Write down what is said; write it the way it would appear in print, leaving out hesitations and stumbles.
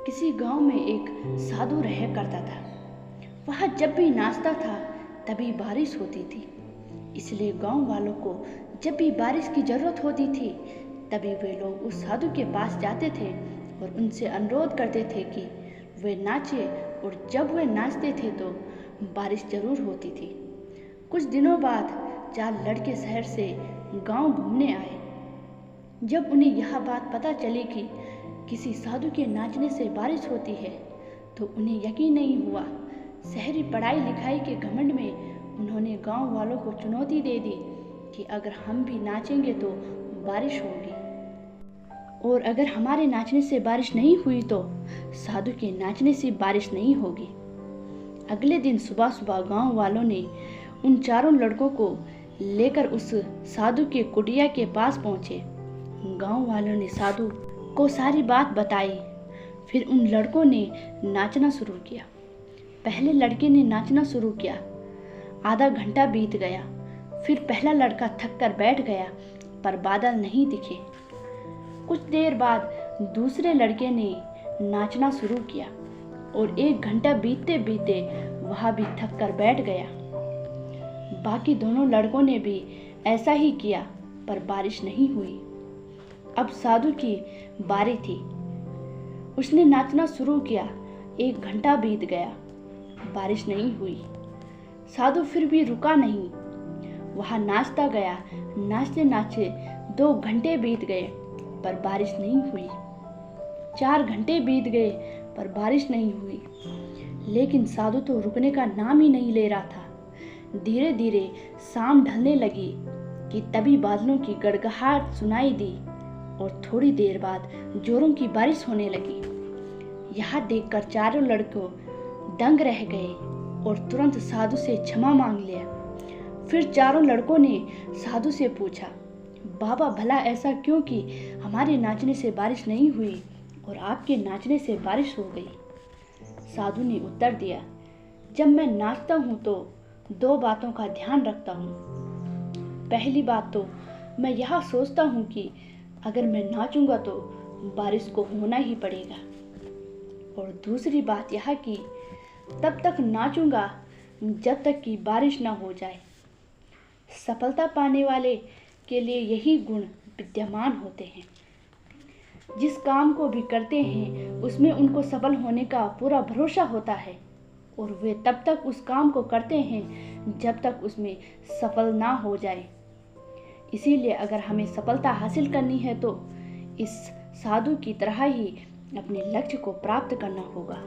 किसी गांव में एक साधु रहा करता था। वह जब भी नाचता था तभी बारिश होती थी। इसलिए गांव वालों को जब भी बारिश की जरूरत होती थी तभी वे लोग उस साधु के पास जाते थे और उनसे अनुरोध करते थे कि वे नाचे, और जब वे नाचते थे तो बारिश जरूर होती थी। कुछ दिनों बाद 4 लड़के शहर से गांव घूमने आए। जब उन्हें यह बात पता चली कि किसी साधु के नाचने से बारिश होती है तो उन्हें यकीन नहीं हुआ। शहरी पढ़ाई लिखाई के घमंड में उन्होंने गांव वालों को चुनौती दे दी कि अगर हम भी नाचेंगे तो बारिश होगी, और अगर हमारे नाचने से बारिश नहीं हुई तो साधु के नाचने से बारिश नहीं होगी। अगले दिन सुबह सुबह गांव वालों ने उन 4 लड़कों को लेकर उस साधु के कुटिया के पास पहुंचे। गांव वालों ने साधु को सारी बात बताई। फिर उन लड़कों ने नाचना शुरू किया। पहले लड़के ने नाचना शुरू किया। आधा घंटा बीत गया। फिर पहला लड़का थक कर बैठ गया, पर बादल नहीं दिखे। कुछ देर बाद दूसरे लड़के ने नाचना शुरू किया और 1 घंटा बीतते बीतते वह भी थक कर बैठ गया। बाकी दोनों लड़कों ने भी ऐसा ही किया, पर बारिश नहीं हुई। अब साधु की बारी थी। उसने नाचना शुरू किया। 1 घंटा बीत गया, बारिश नहीं हुई। साधु फिर भी रुका नहीं। वह नाचता गया। नाचते नाचते 2 घंटे बीत गए, पर बारिश नहीं हुई। 4 घंटे बीत गए, पर बारिश नहीं हुई। लेकिन साधु तो रुकने का नाम ही नहीं ले रहा था। धीरे धीरे शाम ढलने लगी कि तभी बादलों की गड़गड़ाहट सुनाई दी और थोड़ी देर बाद जोरों की बारिश होने लगी। यह देखकर 4 लड़कों दंग रह गए और तुरंत साधु से क्षमा मांग लिया। फिर 4 लड़कों ने साधु से पूछा, बाबा भला ऐसा क्यों कि हमारे नाचने से बारिश नहीं हुई और आपके नाचने से बारिश हो गई? साधु ने उत्तर दिया, जब मैं नाचता हूँ तो 2 बातों का ध्यान रखता हूँ। पहली बात तो मैं यह सोचता हूँ कि अगर मैं नाचूंगा तो बारिश को होना ही पड़ेगा, और दूसरी बात यह कि तब तक नाचूंगा जब तक कि बारिश ना हो जाए। सफलता पाने वाले के लिए यही गुण विद्यमान होते हैं। जिस काम को भी करते हैं उसमें उनको सफल होने का पूरा भरोसा होता है, और वे तब तक उस काम को करते हैं जब तक उसमें सफल ना हो जाए। इसीलिए अगर हमें सफलता हासिल करनी है तो इस साधु की तरह ही अपने लक्ष्य को प्राप्त करना होगा।